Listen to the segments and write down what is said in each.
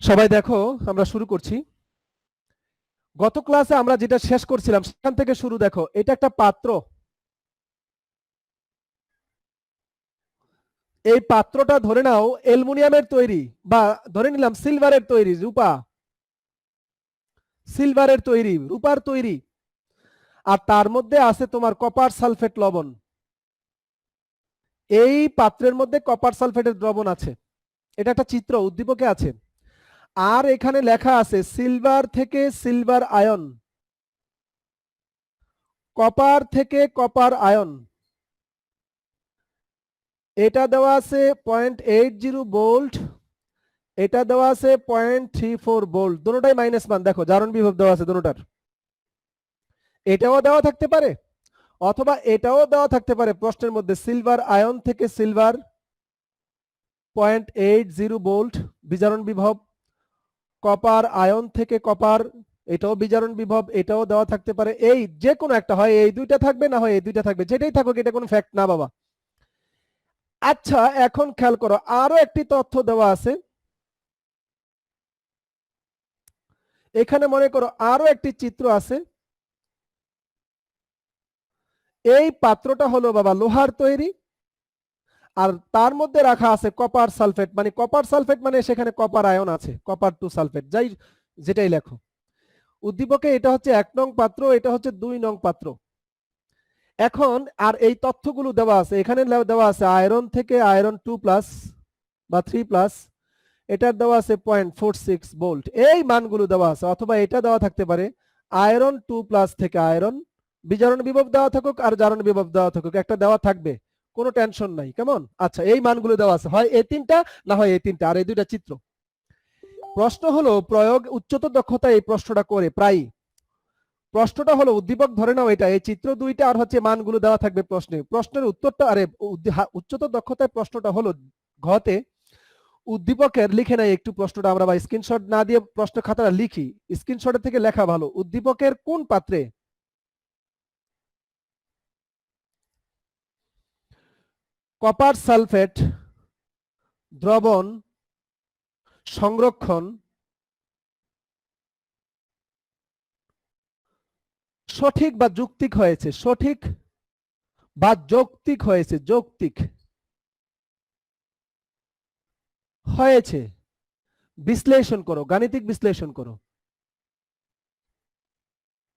সবাই দেখো, আমরা শুরু করছি। গত ক্লাসে আমরা যেটা শেষ করছিলাম সেখান থেকে শুরু। দেখো, এটা একটা পাত্র। এই পাত্রটা ধরে নাও অ্যালুমিনিয়ামের তৈরি, বা ধরে নিলাম সিলভারের তৈরি, সিলভারের তৈরি, রূপার তৈরি। আর তার মধ্যে আছে তোমার কপার সালফেট লবণ। এই পাত্রের মধ্যে কপার সালফেটের দ্রবণ আছে। এটা একটা চিত্র, উদ্দীপকে আছে। আর এখানে লেখা আছে সিলভার থেকে সিলভার আয়ন, কপার থেকে কপার আয়ন। এটা দেওয়া আছে 0.80 ভোল্ট, এটা দেওয়া আছে 0.34 ভোল্ট। দুটোটাই -1। দেখো, জারণ বিভব দেওয়া আছে দুটোটার। এটাও দেওয়া থাকতে পারে অথবা এটাও দেওয়া থাকতে পারে প্রশ্নের মধ্যে। সিলভার আয়ন থেকে সিলভার 0.80 ভোল্ট বিজারণ বিভব, কপার আয়ন থেকে কপার, এটাও বিজারণ বিভব, এটাও দেওয়া থাকতে পারে। এই যে কোনো একটা হয়, এই দুইটা থাকবে, না হয় এই দুইটা থাকবে, যেটাই থাকুক, এটা কোনো ফ্যাক্ট না বাবা। আচ্ছা, এখন খেয়াল করো, আরো একটি তথ্য দেওয়া আছে এখানে। মনে করো আরো একটি চিত্র আছে। এই পাত্রটা হলো বাবা লোহার তৈরি, আর তার মধ্যে রাখা আছে কপার সালফেট। মানে কপার সালফেট মানে সেখানে কপার আয়ন আছে, কপার 2 সালফেট, যাই যেটাই লেখো। উদ্দীপকে এটা হচ্ছে 1 নং পাত্র, এটা হচ্ছে 2 নং পাত্র। এখন আর এই তথ্যগুলো দেওয়া আছে এখানে, দেওয়া আছে আয়রন থেকে আয়রন 2+ বা 3+, এটার দেওয়া আছে 0.46 ভোল্ট। এই মানগুলো দেওয়া আছে। অথবা এটা দেওয়া থাকতে পারে আয়রন 2+ থেকে আয়রন, বিজারণ বিভব দেওয়া থাকুক আর জারণ বিভব দেওয়া থাকুক, একটা দেওয়া থাকবে, কোনো টেনশন নাই। কেমন? আচ্ছা, এই মানগুলো দেওয়া আছে, হয় এই তিনটা না হয় এই তিনটা, আর এই দুইটা চিত্র। প্রশ্ন হলো প্রয়োগ উচ্চতর দক্ষতা। এই প্রশ্নটা করে প্রায়। প্রশ্নটা হলো উদ্দীপক ধরে নাও এটা, এই চিত্র দুইটা, আর হচ্ছে মানগুলো দেওয়া থাকবে প্রশ্নে। প্রশ্নের উত্তরটা, আরে উচ্চতর দক্ষতায় প্রশ্নটা হলো ঘতে উদ্দীপকের লিখে নাই একটু প্রশ্নটা আমরা, বা স্ক্রিনশট না দিয়ে প্রশ্ন খাতাটা লিখি। স্ক্রিনশটের থেকে লেখা ভালো। উদ্দীপকের কোন পাত্রে কপার সালফেট দ্রবণ সংরক্ষণ সঠিক বা যৌক্তিক হয়েছে? সঠিক বা যৌক্তিক হয়েছে? যৌক্তিক হয়েছে। বিশ্লেষণ করো, গাণিতিক বিশ্লেষণ করো।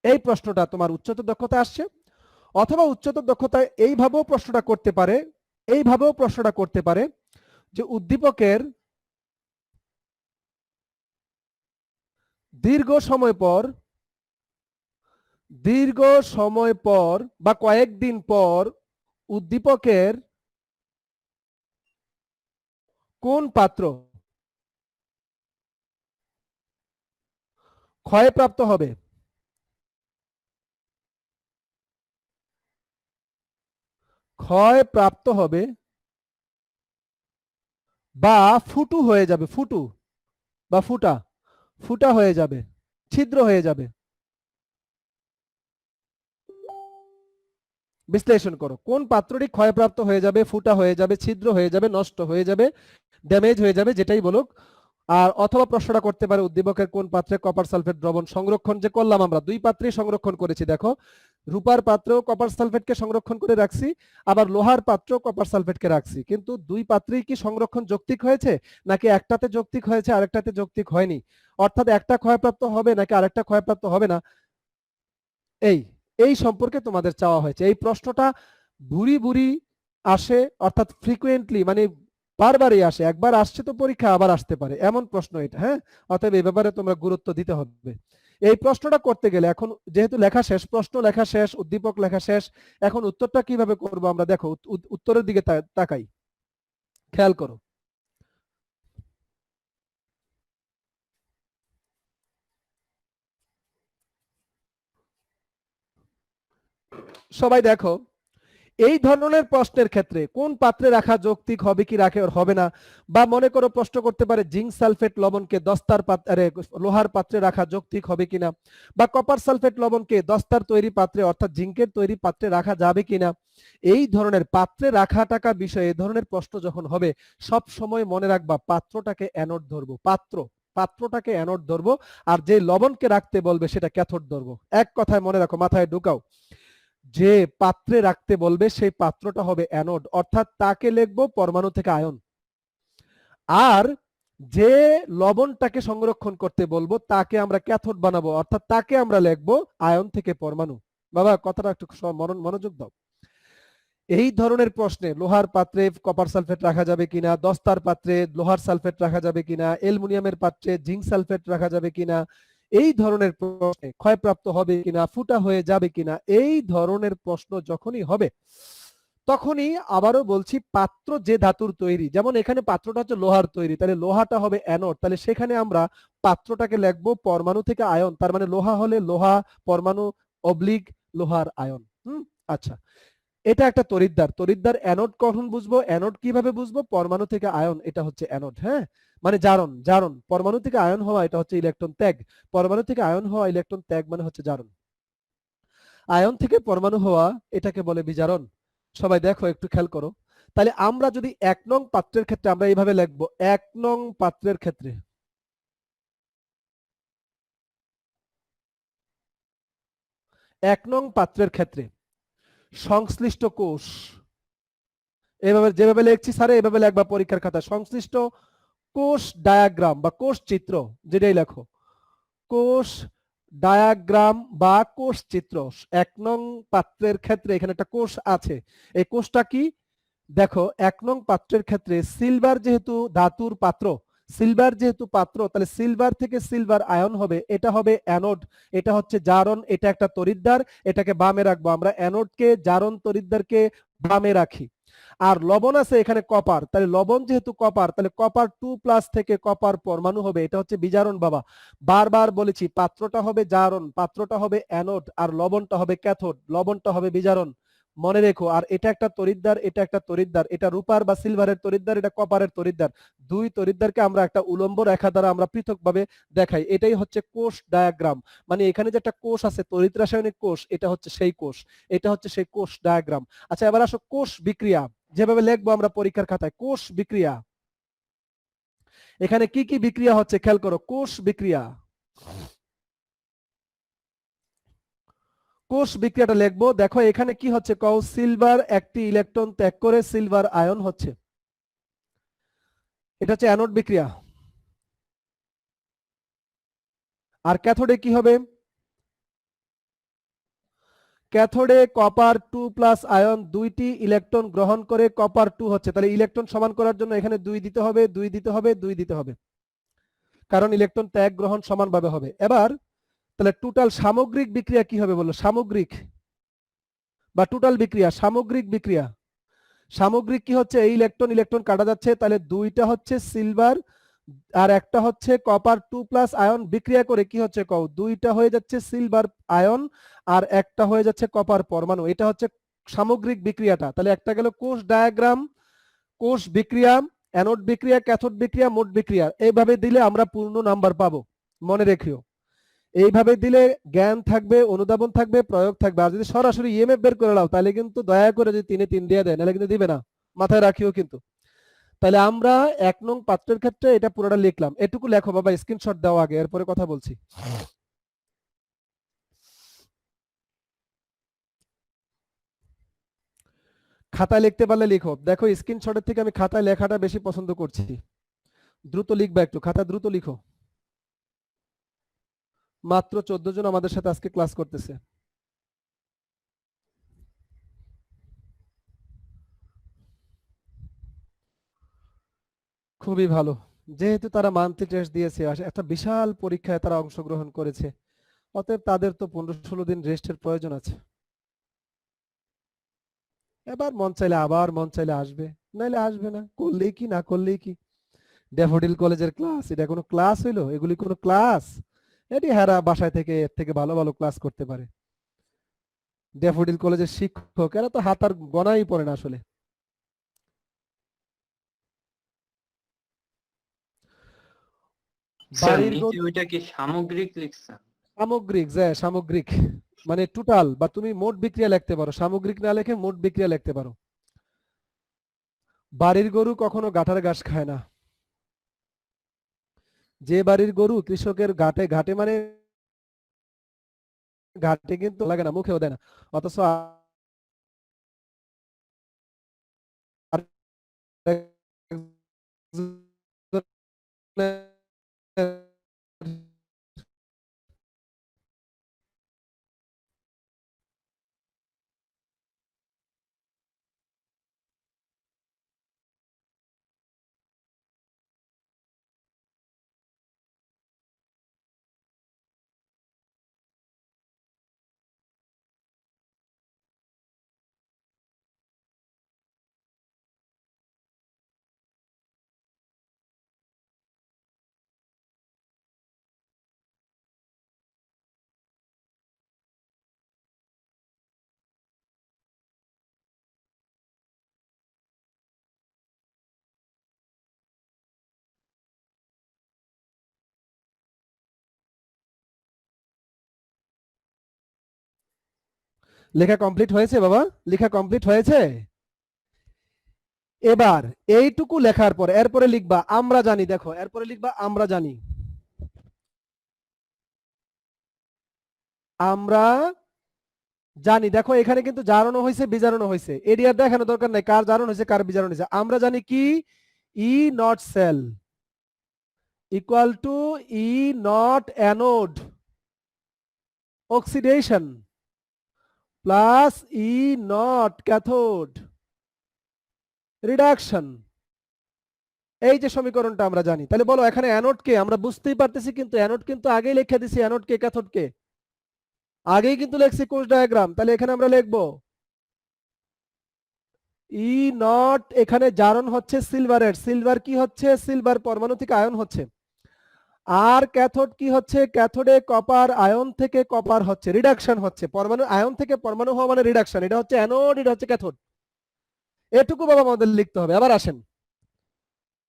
এই প্রশ্নটা তোমার উচ্চতর দক্ষতা আসছে। অথবা উচ্চতর দক্ষতায় এইভাবেও প্রশ্নটা করতে পারে, এইভাবেও প্রশ্নটা করতে পারে যে উদ্দীপকের দীর্ঘ সময় পর বা কয়েকদিন পর উদ্দীপকের কোন পাত্র ক্ষয়প্রাপ্ত হবে? ক্ষয়প্রাপ্ত হবে বা ফুটু হয়ে যাবে, ফুটু বা ফুটা, ফুটা হয়ে যাবে, ছিদ্র হয়ে যাবে। বিশ্লেষণ করো, কোন পাত্রটি ক্ষয়প্রাপ্ত হয়ে যাবে, ফুটা হয়ে যাবে, ছিদ্র হয়ে যাবে, নষ্ট হয়ে যাবে, ড্যামেজ হয়ে যাবে, যেটাই বলুক। আর অথবা প্রশ্নটা করতে পারে উদ্দীপকের কোন পাত্রে কপার সালফেট দ্রবণ সংরক্ষণ যে করলাম, আমরা দুই পাত্রেই সংরক্ষণ করেছি। দেখো, রূপার পাত্রেও কপার সালফেটকে সংরক্ষণ করে রাখছি, আবার লোহার পাত্রেও কপার সালফেটকে রাখছি। কিন্তু দুই পাত্রেই কি সংরক্ষণ যৌক্তিক হয়েছে, নাকি একটাতে যৌক্তিক হয়েছে আরেকটাতে যৌক্তিক হয়নি? অর্থাৎ একটা ক্ষয়প্রাপ্ত হবে নাকি আরেকটা ক্ষয়প্রাপ্ত হবে না, এই এই সম্পর্কে তোমাদের চাওয়া হয়েছে। এই প্রশ্নটা বুড়ি বুড়ি আসে, অর্থাৎ ফ্রিকুয়েন্টলি, মানে বারবারই আসে। একবার আসছে তো পরীক্ষা আবার আসতে পারে, এমন প্রশ্ন এটা। হ্যাঁ, অতএব এই ব্যাপারে তোমরা গুরুত্ব দিতে হবে। এই প্রশ্নটা করতে গেলে এখন যেহেতু লেখা শেষ, প্রশ্ন লেখা শেষ, উদ্দীপক লেখা শেষ, এখন উত্তরটা কিভাবে করব আমরা। দেখো, উত্তরের দিকে তাকাই, খেয়াল করো। সবাই দেখো, এই ধরনের প্রশ্নের ক্ষেত্রে কোন পাত্রে রাখা যৌক্তিক হবে কি হবে না, বা মনে করো প্রশ্ন করতে পারে জিঙ্ক সালফেট লবণকে দস্তার পাত্রে, লোহার পাত্রে রাখা যৌক্তিক হবে কিনা, বা কপার সালফেট লবণকে দস্তার তৈরি পাত্রে অর্থাৎ জিঙ্কের তৈরি পাত্রে রাখা যাবে কিনা। এই ধরনের পাত্রে রাখা টাকা বিষয়ে এই ধরনের প্রশ্ন যখন হবে, সব সময় মনে রাখবা পাত্রটাকে অ্যানোড ধরবো। পাত্র, পাত্রটাকে অ্যানোড ধরবো, আর যে লবণকে রাখতে বলবে সেটা ক্যাথোড ধরবো। এক কথায় মনে রাখো, মাথায় ঢুকাও, যে পাত্রে রাখতে বলবে সেই পাত্রটা হবে অ্যানোড, অর্থাৎ তাকে লিখবো পরমাণু থেকে আয়ন। আর যে লবণটাকে সংরক্ষণ করতে বলবো তাকে আমরা ক্যাথোড বানাবো, অর্থাৎ তাকে আমরা লিখবো আয়ন থেকে পরমাণু। বাবা কথাটা একটু মনোযোগ দাও। এই ধরনের প্রশ্নে লোহার পাত্রে কপার সালফেট রাখা যাবে কিনা, দস্তার পাত্রে লোহার সালফেট রাখা যাবে কিনা, অ্যালুমিনিয়ামের পাত্রে জিঙ্ক সালফেট রাখা যাবে কিনা, এই ধরনের প্রশ্নে ক্ষয়প্রাপ্ত হবে কিনা, ফুটা হয়ে যাবে কিনা, এই ধরনের প্রশ্ন যখনই হবে তখনই আবারও বলছি, পাত্র যে ধাতুর তৈরি, যেমন এখানে পাত্রটা হচ্ছে লোহার তৈরি, তাহলে লোহাটা হবে অ্যানোড, তাহলে সেখানে আমরা পাত্রটাকে লিখবো পরমাণু থেকে আয়ন, তার মানে লোহা হলে লোহা পরমাণু অবলিক লোহার আয়ন। আচ্ছা, এটা একটা তড়িৎদ্বার। তড়িৎদ্বার অ্যানোড কখন বুঝবো, অ্যানোড কিভাবে বুঝবো, পরমাণু থেকে আয়ন, এটা হচ্ছে অ্যানোড। হ্যাঁ, মানে জারণ, জারণ পরমাণু থেকে আয়ন হওয়া, এটা হচ্ছে ইলেকট্রন ত্যাগ। পরমাণু থেকে আয়ন হওয়া, ইলেকট্রন ত্যাগ মানে হচ্ছে জারণ। আয়ন থেকে পরমাণু হওয়া এটাকে বলে বিজারণ। সবাই দেখো, একটু খেয়াল করো। তাহলে আমরা যদি 1 নং পাত্রের ক্ষেত্রে আমরা এইভাবে লিখবো, 1 নং পাত্রের ক্ষেত্রে, 1 নং পাত্রের ক্ষেত্রে সংশ্লিষ্ট কোষ, এভাবে যেভাবে লিখছি স্যার এভাবে লিখবা পরীক্ষার খাতায়, সংশ্লিষ্ট কোষ ডায়াগ্রাম বা কোষ চিত্র, যেটাই লেখো, কোষ ডায়াগ্রাম বা কোষ চিত্র। 1 নং পাত্রের ক্ষেত্রে এখানে একটা কোষ আছে, এই কোষটা কি দেখো, 1 নং পাত্রের ক্ষেত্রে সিলভার যেহেতু ধাতুর পাত্র, সিলভার যেহেতু পাত্র, তাহলে সিলভার থেকে সিলভার আয়ন হবে, এটা হবে অ্যানোড, এটা হচ্ছে জারণ, এটা একটা তড়িৎদ্বার, এটাকে বামে রাখবো আমরা, অ্যানোডকে জারণ তড়িৎদ্বারকে বামে রাখি। আর লবণ আছে এখানে কপার, তাহলে লবণ যেহেতু কপার, তাহলে কপার 2+ থেকে কপার পরমাণু হবে, এটা হচ্ছে বিজারণ। বাবা বারবার বলেছি, পাত্রটা হবে জারণ, পাত্রটা হবে অ্যানোড, আর লবণটা হবে ক্যাথোড, লবণটা হবে বিজারণ, মনে রেখো। আর এটা একটা তড়িৎদ্বার, এটা একটা তড়িৎদ্বার, এটা রূপার বা সিলভারের তড়িৎদ্বার, এটা কপারের তড়িৎদ্বার। দুই তড়িৎদ্বারকে আমরা একটা উলম্ব রেখা দ্বারা আমরা পৃথকভাবে দেখাই, এটাই হচ্ছে কোষ ডায়াগ্রাম। মানে এখানে যে একটা কোষ আছে তড়িৎ রাসায়নিক কোষ, এটা হচ্ছে সেই কোষ, এটা হচ্ছে সেই কোষ ডায়াগ্রাম। আচ্ছা, এবার আসো কোষ বিক্রিয়া, যেভাবে লিখবো আমরা পরীক্ষার খাতায়, কোষ বিক্রিয়া। এখানে কি কি বিক্রিয়া হচ্ছে খেয়াল করো, কোষ বিক্রিয়া, কোষ বিক্রিয়াটা লিখবো। দেখো এখানে কি হচ্ছে কও, সিলভার একটি ইলেকট্রন ত্যাগ করে সিলভার আয়ন হচ্ছে, এটা হচ্ছে অ্যানোড বিক্রিয়া। আর ক্যাথোডে কি হবে, ক্যাথোডে কপার 2+ আয়ন 2টি ইলেকট্রন গ্রহণ করে কপার 2 হচ্ছে, তাহলে ইলেকট্রন সমান করার জন্য এখানে 2 দিতে হবে, 2 দিতে হবে, 2 দিতে হবে, কারণ ইলেকট্রন ত্যাগ গ্রহণ সমানভাবে হবে। এবার তাহলে টোটাল সামগ্রিক বিক্রিয়া কি হবে বললো, সামগ্রিক বা টোটাল বিক্রিয়া, সামগ্রিক বিক্রিয়া, সামগ্রিক কি হচ্ছে, এই ইলেকট্রন ইলেকট্রন কাটা যাচ্ছে, তাহলে 2টা হচ্ছে সিলভার আর একটা হচ্ছে কপার 2+ আয়ন বিক্রিয়া করে কি হচ্ছে কও, 2টা হয়ে যাচ্ছে সিলভার আয়ন আর একটা হয়ে যাচ্ছে কপার পরমাণু, এটা হচ্ছে সামগ্রিক বিক্রিয়াটা। তাহলে একটা গেল কোষ ডায়াগ্রাম, কোষ বিক্রিয়া, অ্যানোড বিক্রিয়া, ক্যাথোড বিক্রিয়া, মোট বিক্রিয়া। এইভাবে দিলে আমরা পূর্ণ নাম্বার পাবো, মনে রেখিও। এইভাবে দিলে জ্ঞান থাকবে, অনুধাবন থাকবে, প্রয়োগ থাকবে। আর যদি সরাসরি ইএমএফ বের করে নাও তাহলে কিন্তু দয়া করে যদি 3 এ 3 দিয়ে দেয়, নাহলে কিন্তু দিবে না, মাথায় রাখিও কিন্তু। তাহলে আমরা 1 নং পাত্রের ক্ষেত্রে এটা পুরোটা লিখলাম, এটুকু লেখো বাবা, স্ক্রিনশট দাও আগে, এরপরে কথা বলছি। খাতায় লিখতে পারলে লিখো, দেখো স্ক্রিনশটের থেকে আমি খাতায় লেখাটা বেশি পছন্দ করছি। দ্রুত লিখবা, একটু খাতা দ্রুত লিখো। মাত্র 14 জন আমাদের সাথে আজকে ক্লাস করতেছে। খুবই ভালো, যেহেতু তারা মান্থলি টেস্ট দিয়েছে, একটা বিশাল পরীক্ষায় তারা অংশগ্রহণ করেছে, অতএব তাদের তো 15-16 দিন রেস্টের প্রয়োজন আছে। এবার মন চাইলে আবার, মন চাইলে আসবে, নাইলে আসবে না, করলেই কি না করলেই কি। ড্যাফোডিল কলেজের ক্লাস, এটা কোনো ক্লাস হইলো, এগুলি কোনো ক্লাস? এটি হেরা বাসায় থেকে এর থেকে ভালো ভালো ক্লাস করতে পারে। ড্যাফোডিল কলেজের শিক্ষক এরা তো হাত আর গনাই পড়ে না আসলে। স্যার বাড়ির নিচে ওইটা কি সামগ্রিক লিখছেন? সামগ্রিক, সামগ্রিক মানে টোটাল, বা তুমি মোট বিক্রিয়া লিখতে পারো, সামগ্রিক না লিখে মোট বিক্রিয়া লিখতে পারো। বাড়ির গরু কখনো গাঠার ঘাস খায় না, যে বাড়ির গরু কৃষকের ঘাটে ঘাটে মানে ঘাটে কিন্তু লাগে না, মুখেও দেয় না, অথচ লেখা কমপ্লিট হয়েছে বাবা? লেখা কমপ্লিট হয়েছে? এবার এইটুকু লেখার পর এরপরে লিখবা আমরা জানি, দেখো এরপরে লিখবা আমরা জানি, আমরা জানি। দেখো এখানে কিন্তু জারণও হয়েছে বিজারণও হয়েছে, এরিয়ার দেখানো দরকার নাই কার জারণ হয়েছে কার বিজারণ হয়েছে। আমরা জানি কি E naught cell equal to E naught anode oxidation plus E naught cathode reduction. এই যে সমীকরণটা আমরা জানি, তাহলে বলো এখানে অ্যানোড কে আমরা বুঝতেই পারতেছি, কিন্তু অ্যানোড কিন্তু আগেই লিখে দিছি, অ্যানোড কে ক্যাথোড কে আগেই কিন্তু লিখছি কোষ ডায়াগ্রাম। তাহলে এখানে আমরা লিখবো ই নট, এখানে জারণ হচ্ছে সিলভারের, সিলভার কি হচ্ছে সিলভার পরমাণু থেকে আয়ন হচ্ছে, আর ক্যাথোড কি হচ্ছে ক্যাথোডে কপার আয়ন থেকে কপার হচ্ছে, রিডাকশন হচ্ছে, পরমাণু আয়ন থেকে পরমাণু হওয়া মানে রিডাকশন, এটা হচ্ছে অ্যানোড এটা হচ্ছে ক্যাথোড। এটুকু বাবা আমাদের লিখতে হবে। আবার আসেন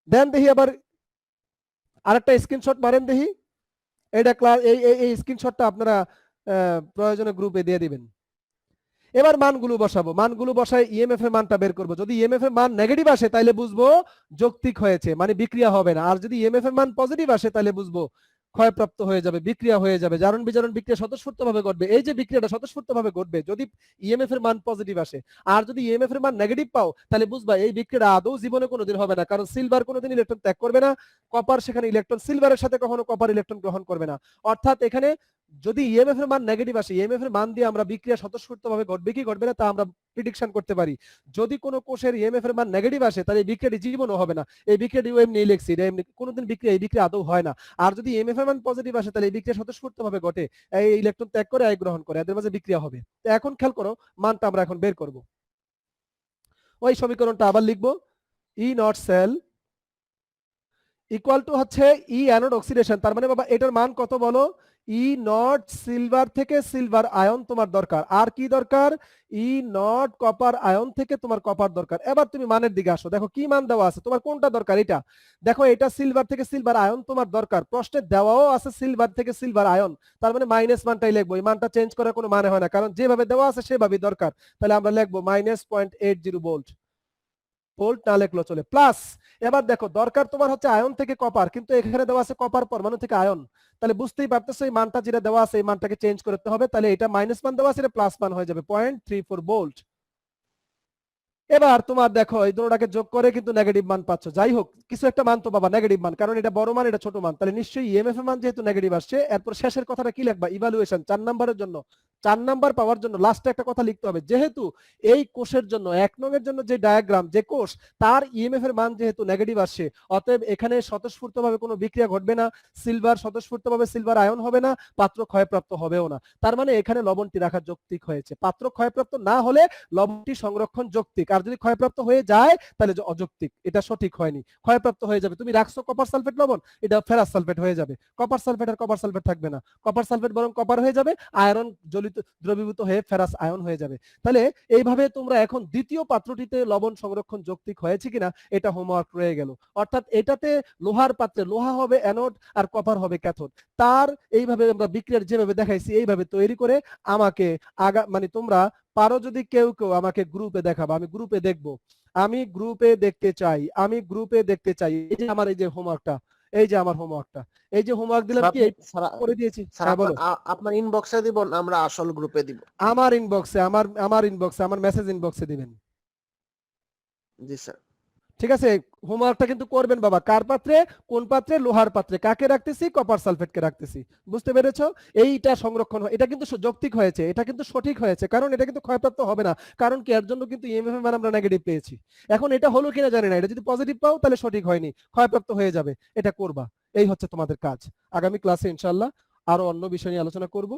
দেন দেখি আবার আরেকটা স্ক্রিনশট মারেন দেখি, এটা ক্লাস এই স্ক্রিনশটটা আপনারা প্রয়োজনে গ্রুপে দিয়ে দিবেন। এবার মানগুলো বসাবো, মানগুলো বসায় ইএমএফ এর মানটা বের করব। যদি ইএমএফ এর মান নেগেটিভ আসে তাহলে বুঝবো যৌক্তিক হয়েছে, মানে বিক্রিয়া হবে না। আর যদি ইএমএফ এর মান পজিটিভ আসে তাহলে বুঝবো ক্ষয়প্রাপ্ত হয়ে যাবে, বিক্রিয়া হয়ে যাবে, জারণ বিজারণ বিক্রিয়া স্বতঃস্ফূর্তভাবে ঘটবে। এই যে বিক্রিয়াটা স্বতঃস্ফূর্তভাবে ঘটবে যদি ইএমএফ এর মান পজিটিভ আসে। আর যদি ইএমএফ এর মান নেগেটিভ পাও তাহলে বুঝবা এই বিক্রিয়াটা আদৌ জীবনে কোনোদিন হবে না, কারণ সিলভার কোনোদিন ইলেকট্রন ত্যাগ করবে না, কপার সেখানে ইলেকট্রন সিলভারের সাথে কখনো কপার ইলেকট্রন গ্রহণ করবে না। অর্থাৎ এখানে যদি ইএমএফ এর মান নেগেটিভ আসে, ইএমএফ এর মান দিয়ে আমরা বিক্রিয়া স্বতঃস্ফূর্তভাবে ঘটবে কি ঘটবে না তা আমরা প্রেডিকশন করতে পারি। যদি কোনো কোষের ইএমএফ এর মান নেগেটিভ আসে তাহলে এই বিক্রিয়াটি জীবনও হবে না, এই বিক্রিয়াটি এমনি লিখছি, এটা এমনি কোনোদিন বিক্রিয়া এই বিক্রিয়া আদৌ হয় না। আর যদি ইএমএফ এর মান পজিটিভ আসে তাহলে এই বিক্রিয়া স্বতঃস্ফূর্তভাবে ঘটে, এই ইলেকট্রন ত্যাগ করে আয় গ্রহণ করে, এদের মাঝে বিক্রিয়া হবে। তো এখন খেয়াল করো মানটা আমরা এখন বের করব। ওই সমীকরণটা আবার লিখবো, ই নট সেল ইকুয়াল টু হচ্ছে ই অ্যানোড অক্সিডেশন, তার মানে বাবা এটার মান কত বলো, ই নট সিলভার থেকে সিলভার আয়ন তোমার দরকার, আর কি দরকার ই নট কপার আয়ন থেকে তোমার কপার দরকার। এবার তুমি মানের দিকে আসো, দেখো কি মান দেওয়া আছে, তোমার কোনটা দরকার এটা দেখো, এটা সিলভার থেকে সিলভার আয়ন তোমার দরকার, প্রশ্নে দেওয়াও আছে সিলভার থেকে সিলভার আয়ন, তার মানে মাইনাস মানটাই লিখবো, এই মানটা চেঞ্জ করার কোনো মানে হয় না, কারণ যেভাবে দেওয়া আছে সেভাবেই দরকার। তাহলে আমরা লিখবো -0.80 ভোল্ট, ভোল্ট না লেখলো চলে, প্লাস এবার দেখো দরকার তোমার হচ্ছে আয়ন থেকে কপার, কিন্তু এখানে দেওয়া আছে কপার পরমাণু থেকে আয়ন, তাহলে বুঝতেই পারতেছো এই মানটা যেটা দেওয়া আছে এই মানটাকে চেঞ্জ করতে হবে, তাহলে এটা মাইনাস মান দেওয়া আছে এটা প্লাস মান হয়ে যাবে 0.34 ভোল্ট। এবার তোমার দেখো এই দুটোটাকে যোগ করে কিন্তু নেগেটিভ মান পাচ্ছ, যাই হোক কিছু একটা মান তো বাবা নেগেটিভ মান, কারণ এটা বড় মান এটা ছোট মান, তাহলে নিশ্চয়ই ইএমএফ এর মান যেহেতু নেগেটিভ আসছে, এরপর শেষের কথাটা কি লিখবা ইভালুয়েশন 4 নাম্বারের জন্য, 4 নাম্বার পাওয়ার জন্য লাস্টে একটা কথা লিখতে হবে, যেহেতু এই কোষের জন্য 1 নং এর জন্য যে ডায়াগ্রাম যে কোষ তার ইএমএফ এর মান যেহেতু নেগেটিভ আসছে, অতএব এখানে স্বতঃস্ফূর্তভাবে কোনো বিক্রিয়া ঘটবে না, সিলভার স্বতঃস্ফূর্তভাবে সিলভার আয়ন হবে না, পাত্র ক্ষয়প্রাপ্ত হবেও না, তার মানে এখানে লবণটি রাখা যৌক্তিক হয়েছে। পাত্র ক্ষয়প্রাপ্ত না হলে লবণটি সংরক্ষণ যৌক্তিক, আর যদি ক্ষয়প্রাপ্ত হয়ে যায় তাহলে যে অযৌক্তিক, এটা সঠিক হয়নি, ক্ষয়প্রাপ্ত হয়ে যাবে। তুমি রাখছো কপার সালফেট লবণ, এটা ফেরাস সালফেট হয়ে যাবে, কপার সালফেট আর কপার সালফেট থাকবে না, কপার সালফেট বরং কপার হয়ে যাবে, আয়রন জ্বলিত দ্রবীভূত হয়ে ফেরাস আয়ন হয়ে যাবে। তাহলে এইভাবে তোমরা এখন দ্বিতীয় পাত্রটিতে লবণ সংরক্ষণ যৌক্তিক হয়েছে কিনা এটা হোমওয়ার্ক রয়ে গেল। অর্থাৎ এটাতে লোহার পাত্রে লোহা হবে অ্যানোড আর কপার হবে ক্যাথোড, তার এইভাবে আমরা বিক্রিয়ার যেভাবে দেখাইছি এইভাবে তৈরি করে আমাকে মানে তোমরা পারো যদি কেউ কেউ আমাকে গ্রুপে দেখাবো, আমি গ্রুপে দেখবো, আমি গ্রুপে দেখতে চাই, আমি গ্রুপে দেখতে চাই। এই যে আমার এই যে হোমওয়ার্কটা এই যে আমার হোমওয়ার্কটা, এই যে হোমওয়ার্ক দিলাম কি এই করে দিয়েছি। হ্যাঁ বলো। আপনার ইনবক্সে দিব না আমরা আসল গ্রুপে দিব? আমার ইনবক্সে, আমার ইনবক্সে, আমার মেসেজ ইনবক্সে দিবেন। জি স্যার। ঠিক আছে, হোমওয়ার্কটা কিন্তু করবেন বাবা। কার পাত্রে? কোন পাত্রে? লোহার পাত্রে। কাকে রাখতেছি? কপার সালফেটকে রাখতেছি। বুঝতে পেরেছো? এইটা সংরক্ষণ এটা কিন্তু যৌক্তিক হয়েছে, এটা কিন্তু সঠিক হয়েছে, কারণ এটা কিন্তু ক্ষয়প্রাপ্ত হবে না। কারণ কি এর জন্য কিন্তু ইএমএফ এর মান আমরা নেগেটিভ পেয়েছি। এখন এটা হলো কিনা জানি না, এটা যদি পজিটিভ পাও তাহলে সঠিক হয়নি, ক্ষয়প্রাপ্ত হয়ে যাবে। এটা করবা, এই হচ্ছে তোমাদের কাজ। আগামী ক্লাসে ইনশাআল্লাহ আরো অন্য বিষয় নিয়ে আলোচনা করব।